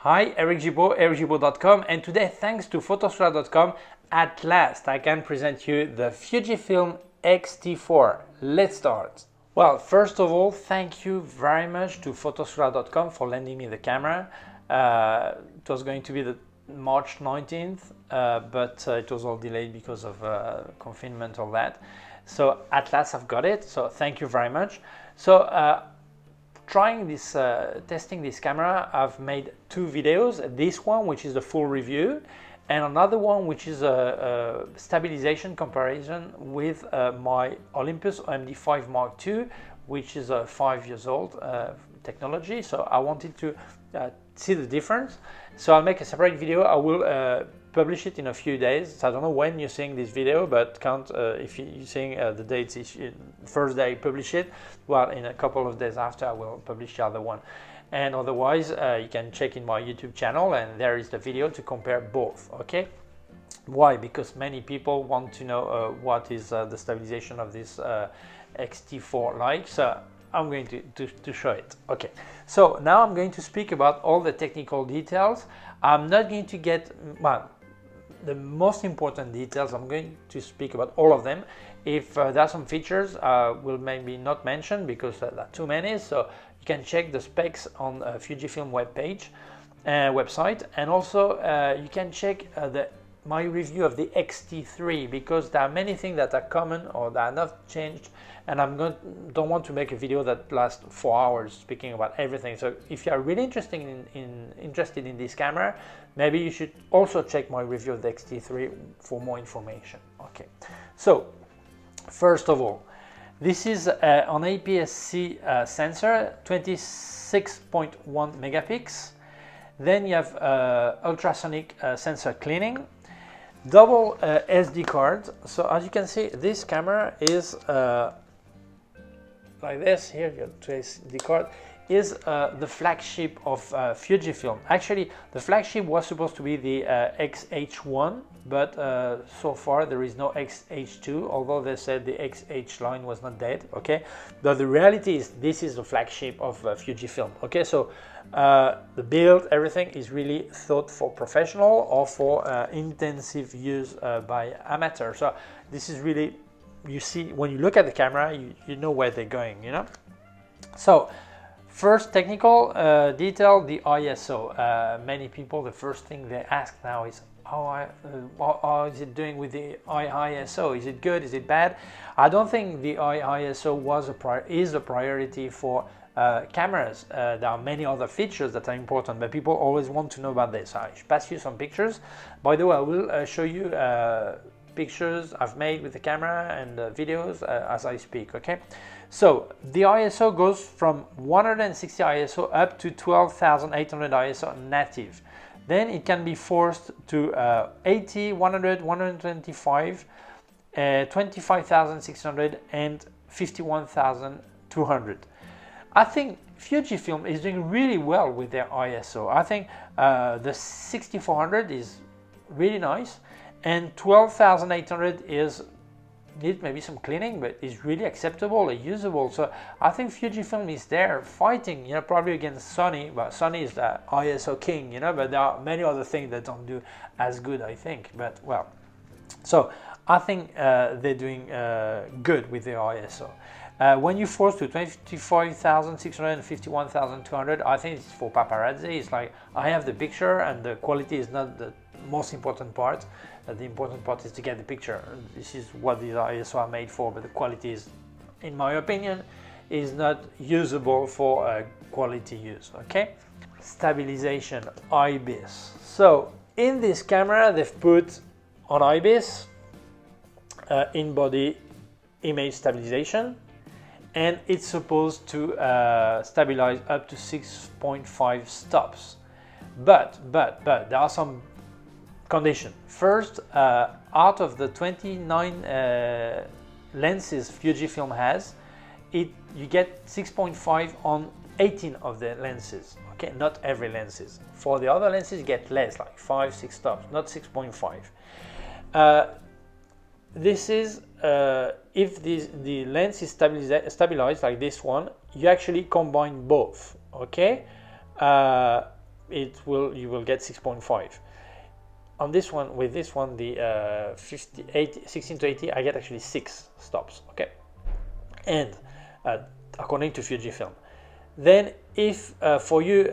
Hi, Eric Gibaud, ericgibaud.com, and today, thanks to photosfera.com, at last I can present you the Fujifilm X-T4. Let's start. Well, first of all, thank you very much to photosfera.com for lending me the camera. It was going to be the March 19th, but it was all delayed because of confinement, all that. So at last I've got it, so thank you very much. So testing this camera, I've made two videos. This one, which is the full review, and another one, which is a stabilization comparison with my Olympus OMD5 Mark II, which is a 5 years old technology. So I wanted to see the difference. So I'll make a separate video. I will publish it in a few days. So I don't know when you're seeing this video, but count if you're seeing the dates, first day I publish it, well, in a couple of days after I will publish the other one. And otherwise you can check in my YouTube channel, and there is the video to compare both. Okay, why? Because many people want to know what is the stabilization of this X-T4 like, so I'm going to show it. Okay, so now I'm going to speak about all the technical details. I'm not going to get, well, the most important details, I'm going to speak about all of them. If there are some features I will maybe not mention because there are too many, so you can check the specs on Fujifilm website, and also you can check my review of the X-T3, because there are many things that are common or that are not changed, and don't want to make a video that lasts 4 hours speaking about everything. So if you are really interested in this camera, maybe you should also check my review of the X-T3 for more information. Okay, so first of all, this is an APS-C sensor, 26.1 megapixels. Then you have ultrasonic sensor cleaning, double SD card. So as you can see, this camera is like this. Here you have two SD card. Is the flagship of Fujifilm. Actually, the flagship was supposed to be the XH1, but so far there is no XH2, although they said the XH line was not dead. Okay, but the reality is this is the flagship of Fujifilm. Okay, so the build, everything is really thought for professional or for intensive use by amateur. So this is really, you see, when you look at the camera, you know where they're going, you know. So first technical detail, the ISO. Many people, the first thing they ask now is, how is it doing with the ISO? Is it good? Is it bad? I don't think the ISO is a priority for cameras. There are many other features that are important, but people always want to know about this. I should pass you some pictures. By the way, I will show you pictures I've made with the camera and videos as I speak. Okay, so the ISO goes from 160 ISO up to 12,800 ISO native. Then it can be forced to 80, 100, 125, 25,600 and 51,200. I think Fujifilm is doing really well with their ISO. I think the 6400 is really nice, and 12,800 needs maybe some cleaning, but is really acceptable and usable. So I think Fujifilm is there fighting, you know, probably against Sony. But Sony is the ISO king, you know, but there are many other things that don't do as good, I think. But well, so I think they're doing good with the ISO. When you force to 25,600 and 51,200, I think it's for paparazzi. It's like, I have the picture and the quality is not the most important part. The important part is to get the picture. This is what these ISO are made for, but the quality is, in my opinion, is not usable for quality use. Okay, stabilization, IBIS. So in this camera they've put on IBIS in-body image stabilization, and it's supposed to stabilize up to 6.5 stops. But there are some conditions. First, out of the 29 lenses Fujifilm has, you get 6.5 on 18 of the lenses. Okay, not every lenses. For the other lenses, you get less, like 5-6 stops, not 6.5. This is if the lens is stabilized like this one, you actually combine both. Okay, you will get 6.5. On this one, with this one, the 16 to 80, I get actually 6 stops. Okay, and according to Fujifilm. Then if for you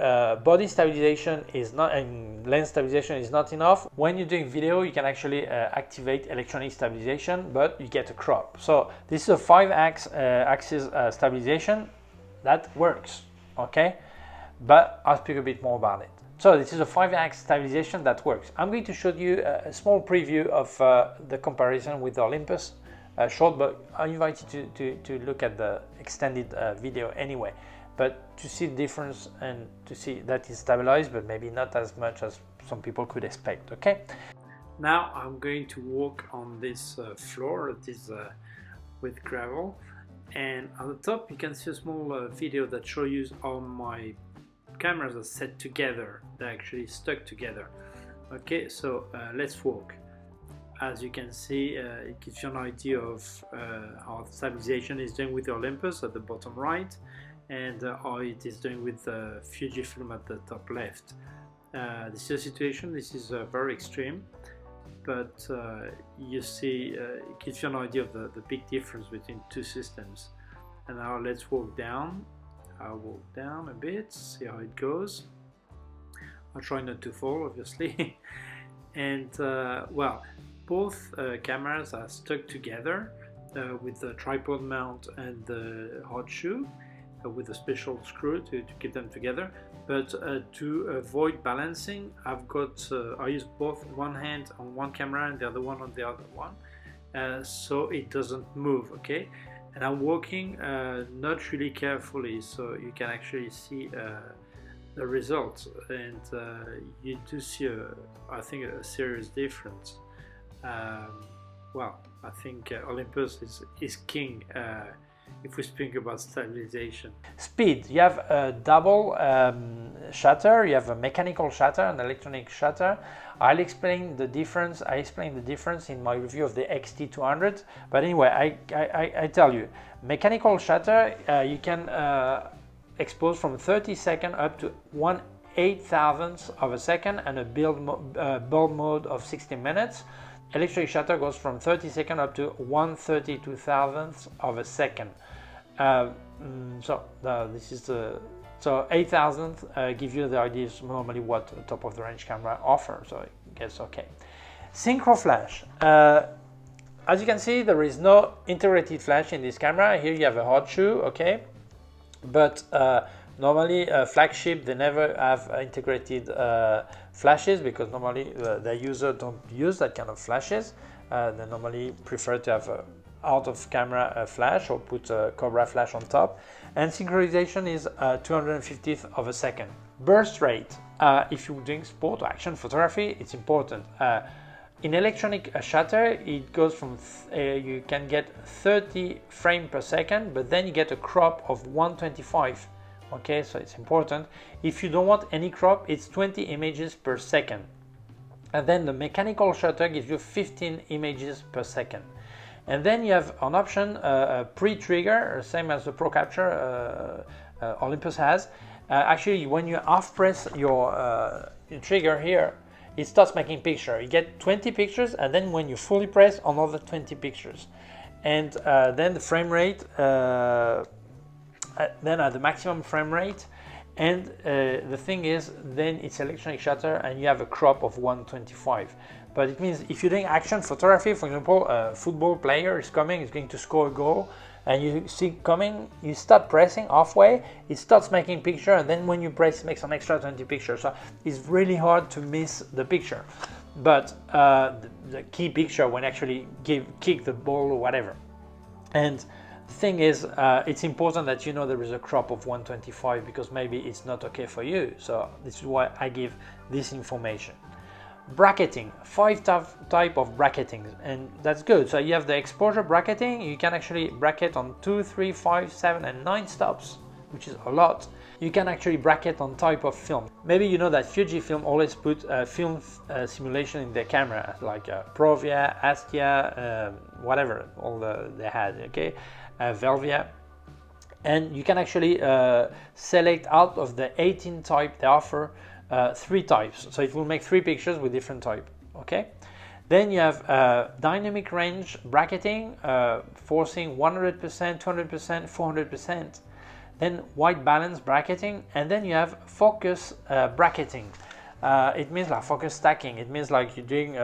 body stabilization is not and lens stabilization is not enough, when you're doing video you can actually activate electronic stabilization, but you get a crop. So this is a 5-axis stabilization that works, okay, but I'll speak a bit more about it. So this is a 5-axis stabilization that works. I'm going to show you a small preview of the comparison with the Olympus short, but I invite you to look at the extended video anyway, but to see the difference and to see that it's stabilized, but maybe not as much as some people could expect. Okay, now I'm going to walk on this floor. This with gravel, and at the top you can see a small video that shows you how my cameras are set together. They're actually stuck together. Okay, so let's walk. As you can see, it gives you an idea of how the stabilization is doing with the Olympus at the bottom right, and how it is doing with the Fujifilm at the top left. This is a situation, this is very extreme, but you see it gives you an idea of the big difference between two systems. And now let's walk down. I'll walk down a bit, see how it goes. I'll try not to fall, obviously. And well, both cameras are stuck together with the tripod mount and the hot shoe with a special screw to keep them together. But to avoid balancing, I've got I use both one hand on one camera and the other one on the other one, so it doesn't move. Okay, and I'm walking not really carefully, so you can actually see the results, and you do see I think a serious difference. Well, I think Olympus is king if we speak about stabilization. Speed, you have a double shutter, you have a mechanical shutter and electronic shutter. I'll explain the difference. I explained the difference in my review of the X-T200, but anyway, I tell you, mechanical shutter, you can expose from 30 seconds up to 1/8,000th of a second, and a bulb mode of 60 minutes. Electronic shutter goes from 30 seconds up to 1/32,000th of a second. This is the 8,000th give you the idea of normally what a top of the range camera offers, so I guess okay. Synchro flash. As you can see, there is no integrated flash in this camera. Here you have a hot shoe, okay, but normally flagship, they never have integrated flashes, because normally the user don't use that kind of flashes. They normally prefer to have out of camera flash or put a Cobra flash on top. And synchronization is 250th of a second. Burst rate, if you're doing sport or action photography, it's important. In electronic shutter, it goes from you can get 30 frames per second, but then you get a crop of 125. Okay, so it's important. If you don't want any crop, it's 20 images per second. And then the mechanical shutter gives you 15 images per second. And then you have an option, a pre-trigger, same as the Pro Capture Olympus has. Actually, when you half press your trigger here, it starts making pictures. You get 20 pictures, and then when you fully press, another 20 pictures. And then the frame rate, then at the maximum frame rate, and the thing is, then it's electronic shutter and you have a crop of 125. But it means if you're doing action photography, for example, a football player is coming, is going to score a goal, and you see coming, you start pressing halfway, it starts making picture, and then when you press, it makes an extra 20 pictures. So it's really hard to miss the picture. But the key picture when actually kick the ball or whatever. And the thing is, it's important that you know there is a crop of 125, because maybe it's not okay for you. So this is why I give this information. Bracketing, 5 type of bracketing, and that's good. So you have the exposure bracketing. You can actually bracket on 2, 3, 5, 7, and 9 stops, which is a lot. You can actually bracket on type of film. Maybe you know that Fujifilm always put film simulation in their camera, like Provia, Astia, whatever, they had, okay, Velvia. And you can actually select out of the 18 type they offer three types. So it will make three pictures with different type. Okay. Then you have dynamic range bracketing, forcing 100%, 200%, 400%. Then white balance bracketing, and then you have focus bracketing. It means like focus stacking. It means like you're doing,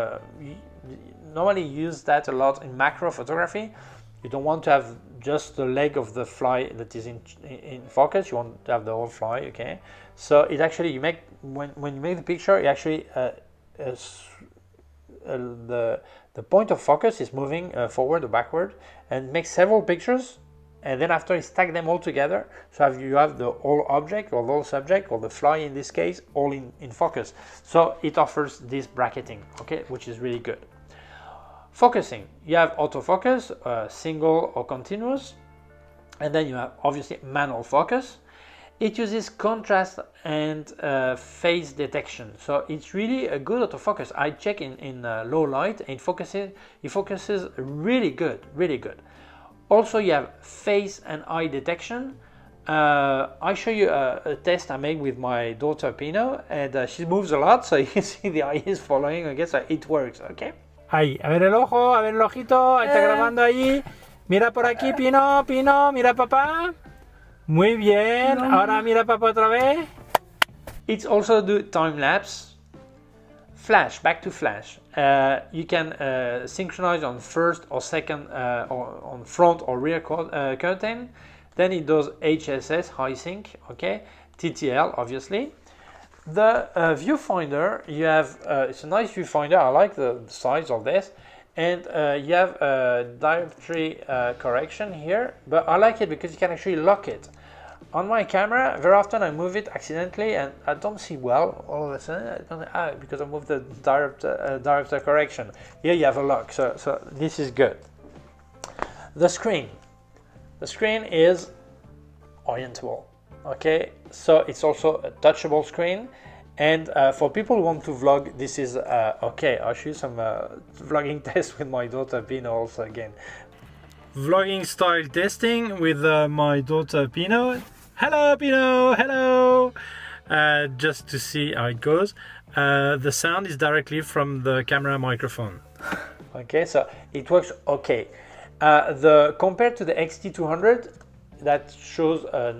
you normally use that a lot in macro photography. You don't want to have just the leg of the fly that is in focus. You want to have the whole fly, okay? So it actually, you make, when you make the picture, it actually, the point of focus is moving forward or backward, and makes several pictures, and then after you stack them all together, so you have the whole object or the whole subject or the fly in this case all in focus. So it offers this bracketing, okay, which is really good. Focusing, you have autofocus, single or continuous, and then you have obviously manual focus. It uses contrast and phase detection, so it's really a good autofocus. I check in low light, and it focuses really good, really good. Also, you have face and eye detection. I show you a test I made with my daughter Pino, and she moves a lot, so you can see the eye is following. I guess it works, okay? Ahí, a ver el ojo, a ver el ojito, ahí está grabando ahí. Mira por aquí, Pino, Pino, mira papá. Muy bien, ahora mira papá otra vez. It's also do time lapse, flash, back to flash. You can synchronize on first or second, or on front or rear curtain. Then it does HSS, high sync, okay, TTL obviously. The viewfinder, you have, it's a nice viewfinder, I like the size of this. And you have dioptry correction here, but I like it because you can actually lock it. On my camera, very often I move it accidentally and I don't see well all of a sudden, because I moved the diopter correction. Here you have a lock, so this is good. The screen is orientable, okay? So it's also a touchable screen. And for people who want to vlog, this is okay. I'll show you some vlogging tests with my daughter Pino also again. Vlogging style testing with my daughter Pino. Hello Pino, hello! Just to see how it goes. The sound is directly from the camera microphone. Okay, so it works okay. Compared to the X-T200, that shows a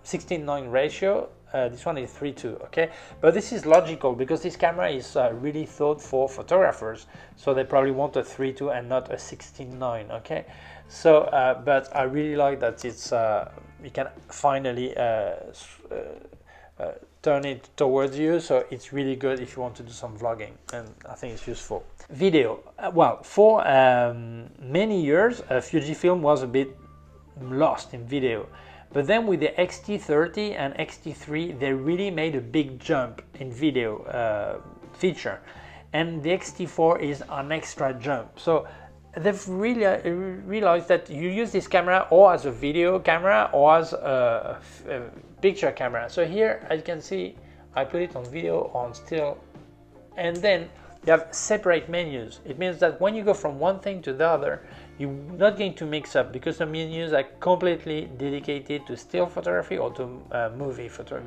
16:9 ratio. This one is 3:2, okay? But this is logical because this camera is really thought for photographers, so they probably want a 3:2 and not a 16:9, okay? So, but I really like that it's you can finally turn it towards you, so it's really good if you want to do some vlogging, and I think it's useful. Video, well, for many years Fujifilm was a bit lost in video, but then with the X-T30 and X-T3 they really made a big jump in video feature, and the X-T4 is an extra jump. So they've really realized that you use this camera or as a video camera or as a picture camera. So here, as you can see, I put it on video, on still, and then you have separate menus. It means that when you go from one thing to the other, you're not going to mix up because the menus are completely dedicated to still photography or to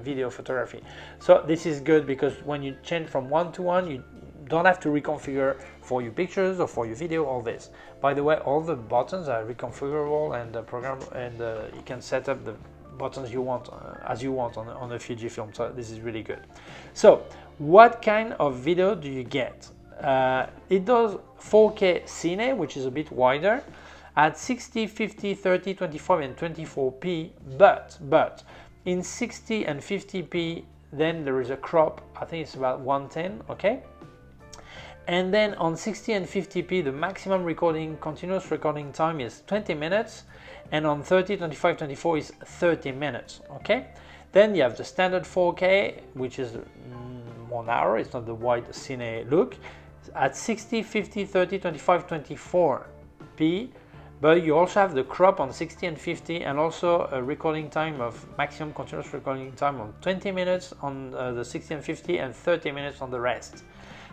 video photography. So this is good because when you change from one to one, you don't have to reconfigure for your pictures or for your video, all this. By the way, all the buttons are reconfigurable, and the program, and you can set up the buttons you want as you want on the Fujifilm. So this is really good. So what kind of video do you get? It does 4K Cine, which is a bit wider, at 60, 50, 30, 25 and 24p, but in 60 and 50p then there is a crop. I think it's about 110, okay? And then on 60 and 50p the maximum continuous recording time is 20 minutes, and on 30, 25, 24 is 30 minutes, okay? Then you have the standard 4K, which is more narrow, it's not the wide Cine look, at 60, 50, 30, 25, 24p, but you also have the crop on 60 and 50, and also a recording time of maximum continuous recording time on 20 minutes on the 60 and 50 and 30 minutes on the rest.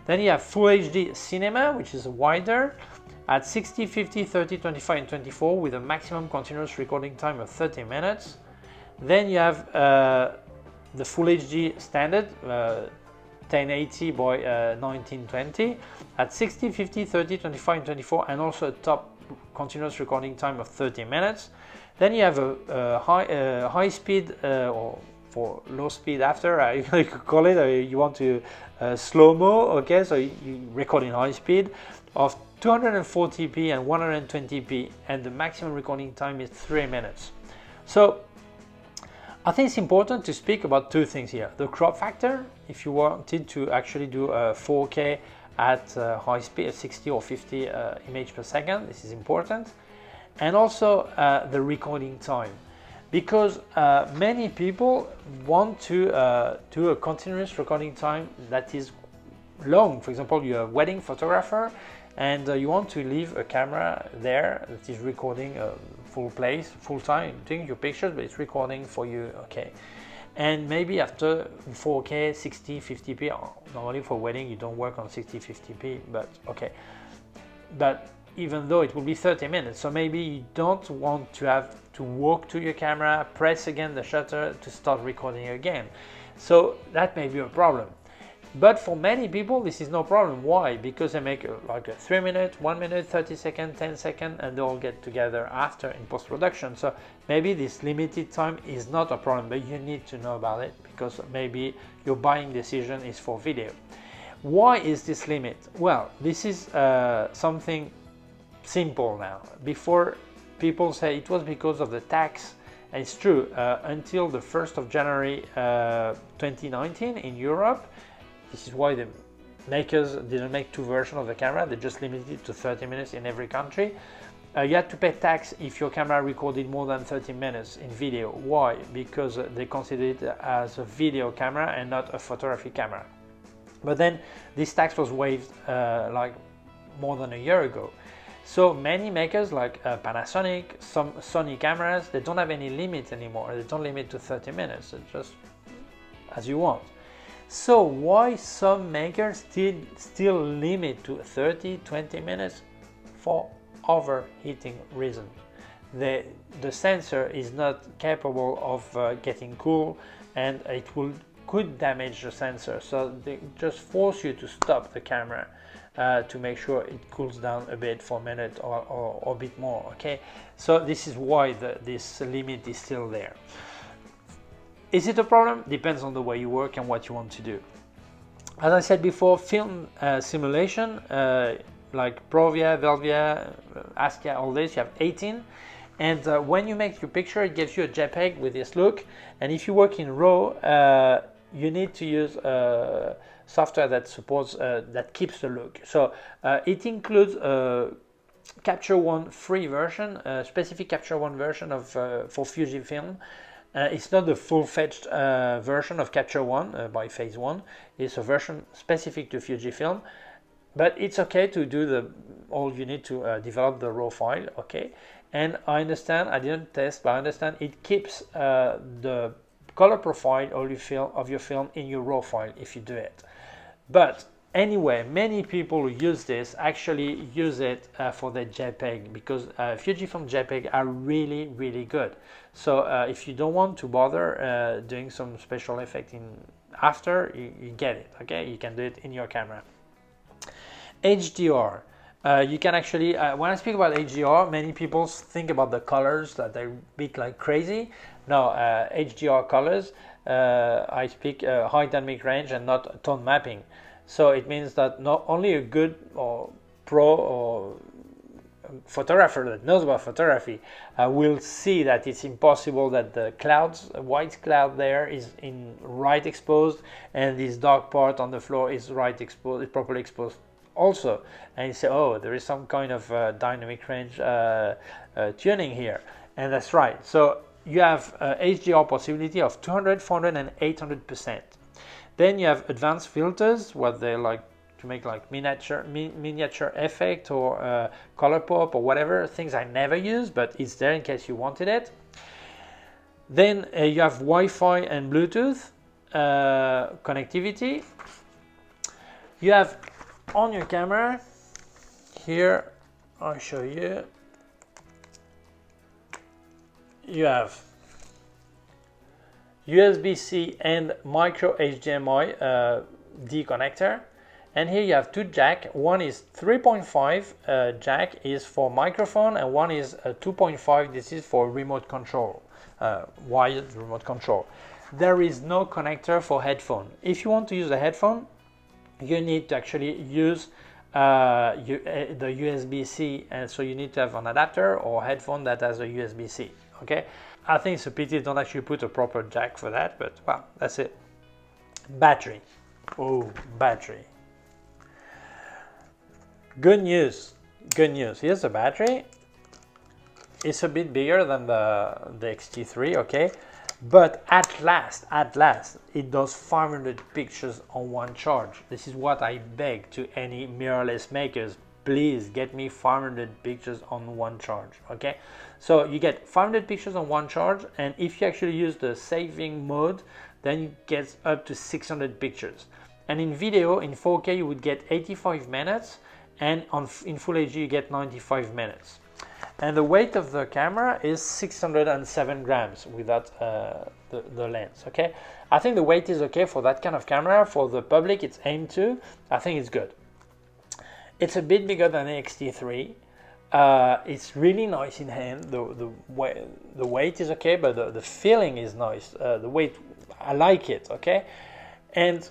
Then you have Full HD Cinema, which is wider, at 60, 50, 30, 25 and 24 with a maximum continuous recording time of 30 minutes. Then you have the Full HD standard, 1080 by 1920 at 60, 50, 30, 25, and 24, and also a top continuous recording time of 30 minutes. Then you have a high speed or for low speed after, you could call it, you want to slow-mo, okay, so you record in high speed of 240p and 120p, and the maximum recording time is 3 minutes. So I think it's important to speak about two things here. The crop factor, if you wanted to actually do a 4K at high speed, 60 or 50 image per second, this is important. And also the recording time, because many people want to do a continuous recording time that is long. For example, you're a wedding photographer and you want to leave a camera there that is recording full time, taking your pictures, but it's recording for you, okay. And maybe after 4K, 60, 50p, normally for wedding you don't work on 60, 50p, but okay. But even though it will be 30 minutes, so maybe you don't want to have to walk to your camera, press again the shutter to start recording again. So that may be a problem. But for many people, this is no problem. Why? Because they make like a 3 minute, 1 minute, 30 second, 10 second, and they all get together after in post-production. So maybe this limited time is not a problem, but you need to know about it because maybe your buying decision is for video. Why is this limit? Well, this is something simple now. Before, people say it was because of the tax, and it's true. Until the 1st of January 2019 in Europe, this is why the makers didn't make two versions of the camera, they just limited it to 30 minutes in every country. You had to pay tax if your camera recorded more than 30 minutes in video. Why? Because they consider it as a video camera and not a photography camera. But then this tax was waived like more than a year ago. So many makers like Panasonic, some Sony cameras, they don't have any limit anymore. They don't limit to 30 minutes, it's just as you want. So why some makers still limit to 30, 20 minutes? For overheating reason. The sensor is not capable of getting cool, and it could damage the sensor. So they just force you to stop the camera to make sure it cools down a bit for a minute or a bit more, okay? So this is why this limit is still there. Is it a problem? Depends on the way you work and what you want to do. As I said before, film simulation, like Provia, Velvia, Askia, all this, you have 18. And when you make your picture, it gives you a JPEG with this look. And if you work in RAW, you need to use software that supports, that keeps the look. So it includes Capture One free version, specific Capture One version of for Fujifilm. It's not the full-fledged version of Capture One by Phase One. It's a version specific to Fujifilm, but it's okay to do all you need to develop the raw file, okay? And I understand, I didn't test, but I understand it keeps the color profile of your film in your raw file if you do it. But anyway, many people who use this actually use it for the JPEG, because Fujifilm JPEG are really, really good. So if you don't want to bother doing some special effect after, you get it, okay? You can do it in your camera. HDR. You can actually, when I speak about HDR, many people think about the colors that they beat like crazy. No, HDR colors, I speak high dynamic range and not tone mapping. So it means that not only a good or pro or photographer that knows about photography will see that it's impossible that the clouds, a white cloud there is right exposed, and this dark part on the floor is right exposed, is properly exposed also. And you say, oh, there is some kind of dynamic range tuning here, and that's right. So you have HDR possibility of 200, 400, and 800%. Then you have advanced filters, what they like to make like miniature effect or color pop or whatever, things I never use, but it's there in case you wanted it. Then you have Wi-Fi and Bluetooth connectivity. You have on your camera here, I'll show you, you have USB-C and micro HDMI D connector. And here you have two jack. One is 3.5 jack is for microphone, and one is 2.5. This is for remote control, wired remote control. There is no connector for headphone. If you want to use a headphone, you need to actually use the USB-C, and so you need to have an adapter or headphone that has a USB-C. Okay, I think it's a pity they don't actually put a proper jack for that, but well, that's it. Battery. Oh, battery. Good news. Good news. Here's the battery. It's a bit bigger than the X-T3, okay? But at last, it does 500 pictures on one charge. This is what I beg to any mirrorless makers. Please get me 500 pictures on one charge, okay? So you get 500 pictures on one charge, and if you actually use the saving mode, then it gets up to 600 pictures. And in video, in 4K, you would get 85 minutes, and in Full HD, you get 95 minutes. And the weight of the camera is 607 grams without the lens, okay? I think the weight is okay for that kind of camera. For the public it's aimed to, I think it's good. It's a bit bigger than the X-T3. It's really nice in hand. The weight is okay, but the feeling is nice. The weight, I like it, okay? And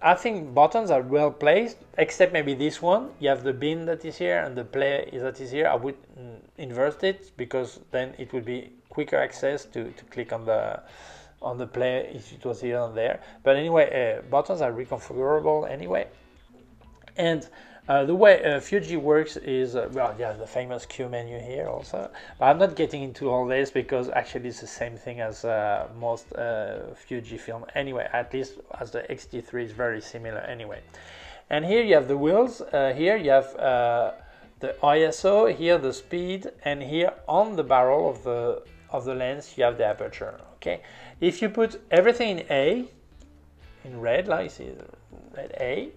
I think buttons are well placed, except maybe this one. You have the bin that is here and the play that is here. I would invert it, because then it would be quicker access to click on the play if it was here and there. But anyway, buttons are reconfigurable anyway. And the way Fuji works is, well, yeah, the famous Q menu here also. But I'm not getting into all this, because actually it's the same thing as most Fujifilm. Anyway, at least as the X-T3 is very similar anyway. And here you have the wheels. Here you have the ISO, here the speed, and here on the barrel of the lens you have the aperture. Okay, if you put everything in A, in red, like you see, red A,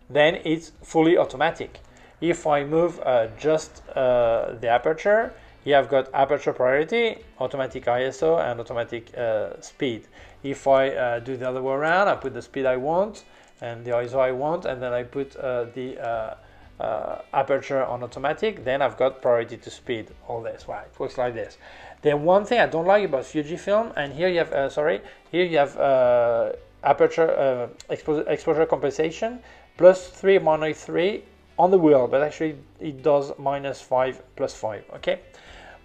then it's fully automatic. If I move just the aperture, you have got aperture priority, automatic ISO, and automatic speed. If I do the other way around, I put the speed I want and the ISO I want, and then I put the aperture on automatic, then I've got priority to speed. All this, right? It works like this. The one thing I don't like about Fujifilm, and here you have here you have aperture exposure compensation +3 -3 on the wheel, but actually it does -5 +5. Okay.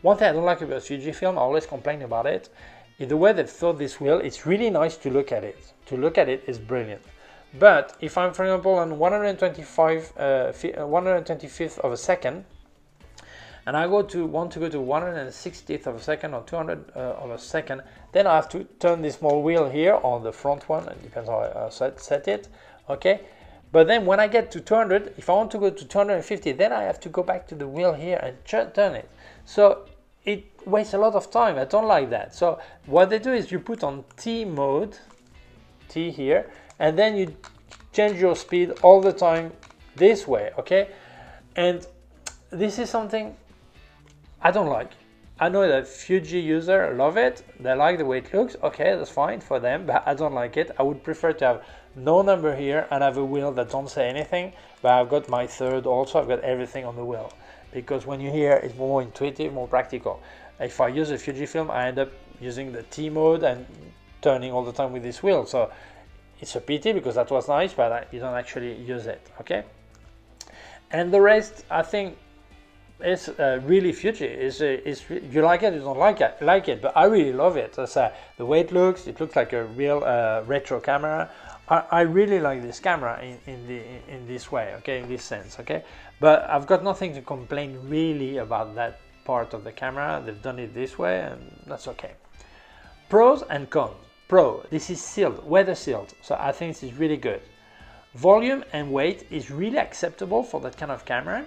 One thing I don't like about Fujifilm, I always complain about it, is the way they've thought this wheel. It's really nice to look at it. To look at it is brilliant. But if I'm, for example, on 125th of a second, and I want to go to 160th of a second or 200 of a second, then I have to turn this small wheel here on the front one. It depends how I set it. Okay. But then when I get to 200, if I want to go to 250, then I have to go back to the wheel here and turn it. So it wastes a lot of time. I don't like that. So what they do is you put on T mode, T here, and then you change your speed all the time this way, okay? And this is something I don't like. I know that Fuji users love it. They like the way it looks. Okay, that's fine for them, but I don't like it. I would prefer to have no number here and have a wheel that don't say anything, but I've got my third also. I've got everything on the wheel, because when you hear it's more intuitive, more practical. If I use a Fujifilm, I end up using the T mode and turning all the time with this wheel. So it's a pity, because that was nice, but you don't actually use it. Okay, and the rest, I think, it's really Fuji. You like it, you don't like it, but I really love it. The way it looks like a real retro camera. I really like this camera in this way, okay, in this sense, okay. But I've got nothing to complain really about that part of the camera. They've done it this way, and that's okay. Pros and cons. Pro, this is sealed, weather sealed, so I think this is really good. Volume and weight is really acceptable for that kind of camera.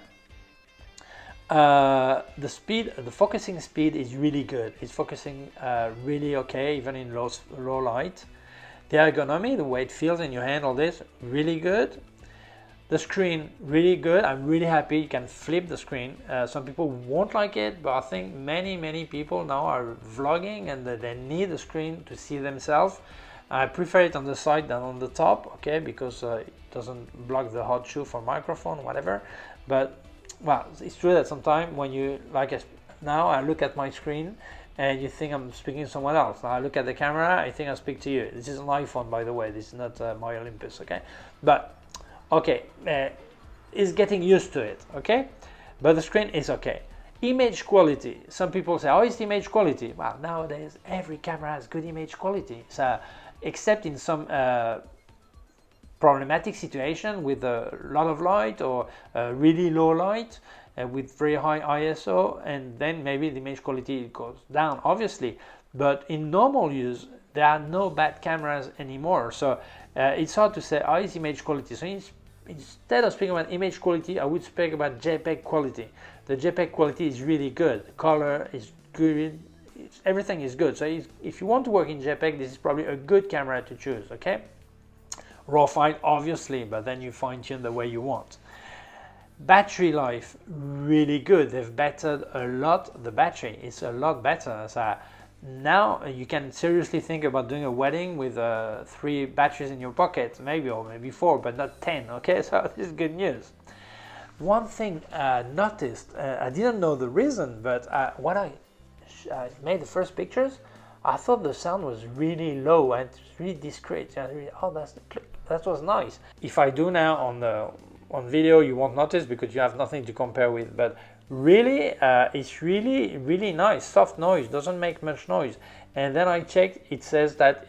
The speed, the focusing speed is really good. It's focusing really okay, even in low light. The ergonomy, the way it feels in your hand, all this, really good. The screen, really good. I'm really happy you can flip the screen. Some people won't like it, but I think many people now are vlogging and they need the screen to see themselves. I prefer it on the side than on the top, okay, because it doesn't block the hot shoe for microphone, whatever. But well, it's true that sometimes when you, now I look at my screen and you think I'm speaking to someone else. Now I look at the camera, I think I speak to you. This is an iPhone, by the way. This is not my Olympus, okay? But okay, is getting used to it, okay? But the screen is okay. Image quality. Some people say, oh, it's image quality. Well, nowadays, every camera has good image quality. So, except in some problematic situation with a lot of light or really low light with very high ISO, and then maybe the image quality goes down, obviously. But in normal use, there are no bad cameras anymore. So it's hard to say, oh, it's image quality. So instead of speaking about image quality, I would speak about JPEG quality. The JPEG quality is really good. The color is good. Everything is good. So if you want to work in JPEG, this is probably a good camera to choose, okay? Raw file, obviously, but then you fine-tune the way you want. Battery life, really good. They've bettered a lot. The battery is a lot better. So now you can seriously think about doing a wedding with 3 batteries in your pocket, maybe, or maybe 4, but not 10, okay? So this is good news. One thing I noticed, I didn't know the reason, but when I made the first pictures, I thought the sound was really low and really discreet. Oh, that was nice. If I do now on video, you won't notice because you have nothing to compare with, but really it's really nice. Soft noise, doesn't make much noise. And then I checked, it says that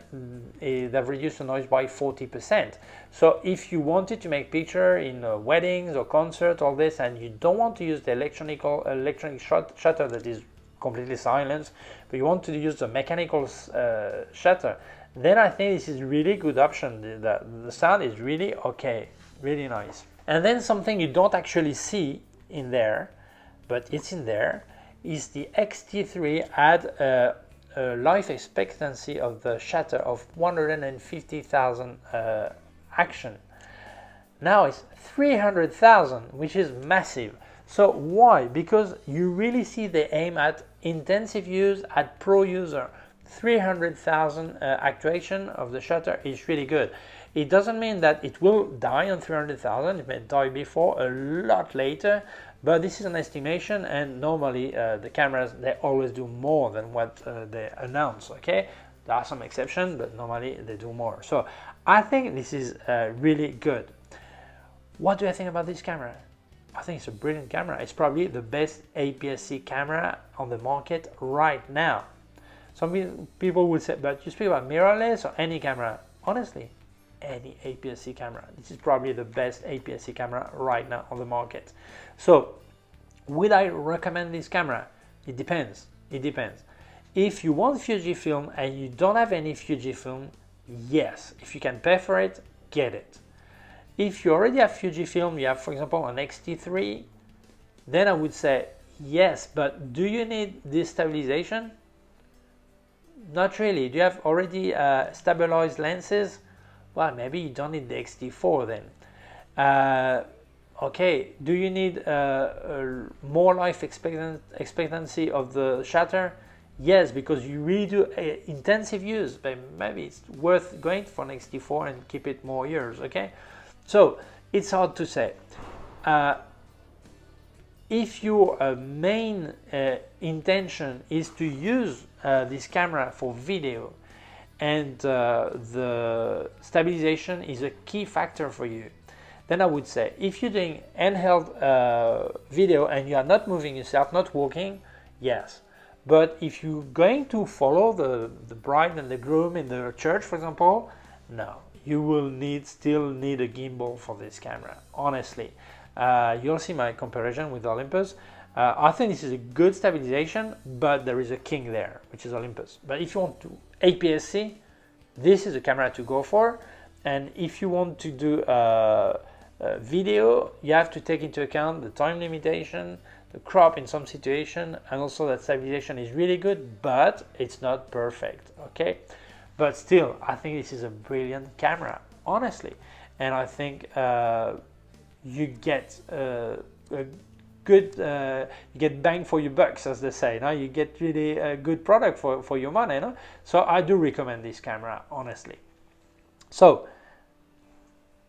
they've reduced the noise by 40%. So if you wanted to make picture in weddings or concerts, all this, and you don't want to use the electronic shutter that is completely silenced, but you want to use the mechanical shutter, then I think this is a really good option. The sound is really okay, really nice. And then something you don't actually see in there, but it's in there, is the X-T4 had a life expectancy of the shutter of 150,000 action. Now it's 300,000, which is massive. So why? Because you really see they aim at intensive use, at pro user. 300,000 actuation of the shutter is really good. It doesn't mean that it will die on 300,000. It may die before, a lot later, but this is an estimation, and normally the cameras, they always do more than what they announce, okay? There are some exceptions, but normally they do more. So I think this is really good. What do I think about this camera? I think it's a brilliant camera. It's probably the best APS-C camera on the market right now. Some people will say, but you speak about mirrorless or any camera. Honestly, any APS-C camera. This is probably the best APS-C camera right now on the market. So, would I recommend this camera? It depends. It depends. If you want Fujifilm and you don't have any Fujifilm, yes. If you can pay for it, get it. If you already have Fujifilm, you have, for example, an X-T4, then I would say yes, but do you need this stabilization? Not really. Do you have already stabilized lenses? Well, maybe you don't need the X-T4 then. Okay, do you need more life expectancy of the shutter? Yes, because you really do intensive use, but maybe it's worth going for an X-T4 and keep it more years, okay? So, it's hard to say. If your main intention is to use this camera for video, and the stabilization is a key factor for you, then I would say, if you're doing handheld video and you are not moving yourself, not walking, yes. But if you're going to follow the bride and the groom in the church, for example, no. You will still need a gimbal for this camera, honestly. You'll see my comparison with Olympus. I think this is a good stabilization, but there is a king there, which is Olympus. But if you want to APS-C, this is a camera to go for. And if you want to do video, you have to take into account the time limitation, the crop in some situation, and also that stabilization is really good, but it's not perfect, okay? But still, I think this is a brilliant camera, honestly. And I think you get a good, you get bang for your bucks, as they say. Now you get really a good product for your money. No? So I do recommend this camera, honestly. So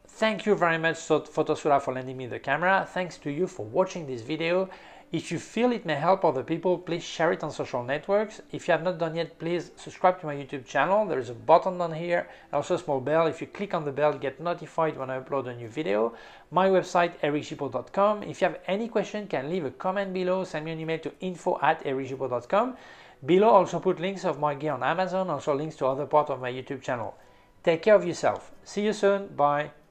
thank you very much, Photosura, for lending me the camera. Thanks to you for watching this video. If you feel it may help other people, please share it on social networks. If you have not done yet, please subscribe to my YouTube channel. There is a button down here, and also a small bell. If you click on the bell, you get notified when I upload a new video. My website, ericgibaud.com. If you have any question, you can leave a comment below. Send me an email to info@ericgibaud.com. Below, also put links of my gear on Amazon, also links to other parts of my YouTube channel. Take care of yourself. See you soon. Bye.